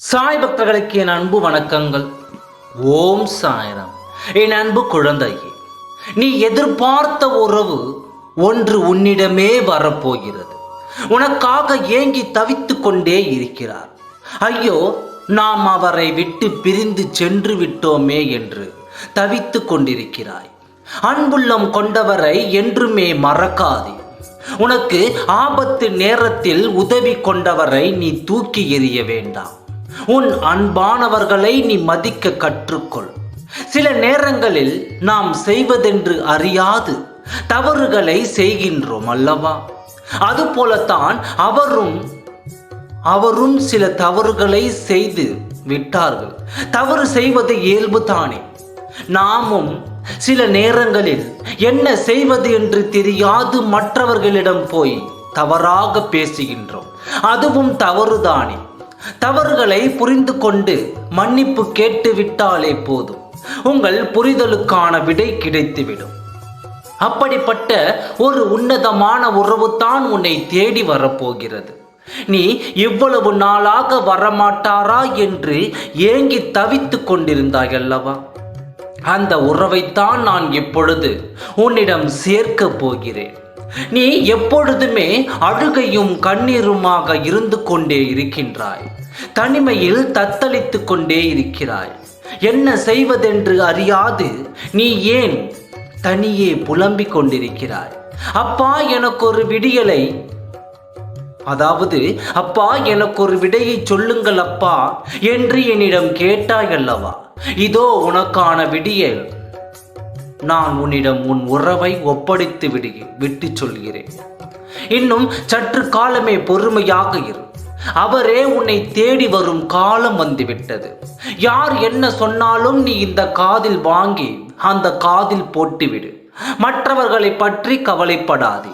சாய் பக்தர்களுக்கு என் அன்பு வணக்கங்கள். ஓம் சாய்ராம். என் அன்பு குழந்தையே, நீ எதிர்பார்த்த உறவு ஒன்று உன்னிடமே வரப்போகிறது. உனக்காக ஏங்கி தவித்து கொண்டே இருக்கிறார். ஐயோ, நாம் அவரை விட்டு பிரிந்து சென்று விட்டோமே என்று தவித்து கொண்டிருக்கிறாய். அன்புள்ளம் கொண்டவரை என்றுமே மறக்காதே. உனக்கு ஆபத்து நேரத்தில் உதவி கொண்டவரை நீ தூக்கி எறிய வேண்டாம். உன் அன்பானவர்களை நீ மதிக்க கற்றுக்கொள். சில நேரங்களில் நாம் செய்வதென்று அறியாது தவறுகளை செய்கின்றோம் அல்லவா? அதுபோலத்தான் அவரும் சில தவறுகளை செய்து விட்டார்கள். தவறு செய்வது இயல்பு தானே. நாமும் சில நேரங்களில் என்ன செய்வது என்று தெரியாது மற்றவர்களிடம் போய் தவறாக பேசுகின்றோம். அதுவும் தவறுதானே. தவறுகளை புரிந்து கொண்டு மன்னிப்பு கேட்டு விட்டாலே போதும், உங்கள் புரிதலுக்கான விடை கிடைத்துவிடும். அப்படிப்பட்ட ஒரு உன்னதமான உறவு தான் உன்னை தேடி வரப்போகிறது. நீ இவ்வளவு நாளாக வரமாட்டாரா என்று ஏங்கி தவித்து கொண்டிருந்தாய் அல்லவா? அந்த உறவைத்தான் நான் இப்பொழுது உன்னிடம் சேர்க்க போகிறேன். நீ எப்பொழுதுமே அழுகையும் கண்ணீருமாக இருந்து கொண்டே இருக்கின்றாய். தனிமையில் தத்தளித்து கொண்டே இருக்கிறாய். என்ன செய்வதென்று அறியாது நீ ஏன் தனியே புலம்பிக் கொண்டிருக்கிறாய்? அப்பா, எனக்கு ஒரு விடியலை அப்பா, எனக்கு ஒரு விடையை சொல்லுங்கள் அப்பா என்று என்னிடம் கேட்டாய் அல்லவா? இதோ உனக்கான விடியல். நான் உன்னிடம் உன் உறவை ஒப்படைத்து விட்டு சொல்கிறேன். இன்னும் சற்று காலமே பொறுமையாக இரு. அவரே உன்னை தேடி வரும் காலம் வந்துவிட்டது. யார் என்ன சொன்னாலும் நீ இந்த காதில் வாங்கி அந்த காதில் போட்டுவிடு. மற்றவர்களை பற்றி கவலைப்படாதே.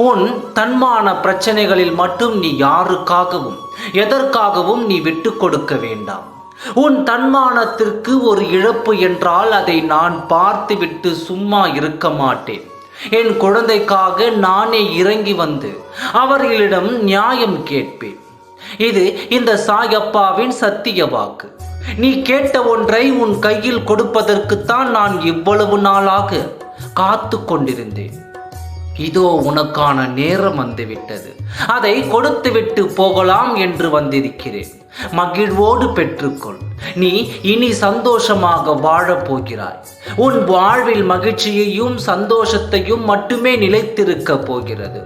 உன் தன்மான பிரச்சனைகளில் மட்டும் நீ யாருக்காகவும் எதற்காகவும் நீ விட்டு கொடுக்க வேண்டாம். உன் தன்மானத்திற்கு ஒரு இழப்பு என்றால் அதை நான் பார்த்துவிட்டு சும்மா இருக்க மாட்டேன். என் குழந்தைக்காக நானே இறங்கி வந்து அவர்களிடம் நியாயம் கேட்பேன். இது இந்த சாயப்பாவின் சத்திய வாக்கு. நீ கேட்ட ஒன்றை உன் கையில் கொடுப்பதற்குத்தான் நான் இவ்வளவு நாளாக காத்து கொண்டிருந்தேன். இதோ உனக்கான நேரம் வந்துவிட்டது. அதை கொடுத்துவிட்டு போகலாம் என்று வந்திருக்கிறேன். மகிழ்வோடு பெற்றுக்கொள். நீ இனி சந்தோஷமாக வாழப் போகிறாய். உன் வாழ்வில் மகிழ்ச்சியையும் சந்தோஷத்தையும் மட்டுமே நிலைத்திருக்க போகிறது.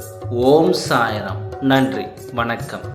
ஓம் சாய்ராம். நன்றி, வணக்கம்.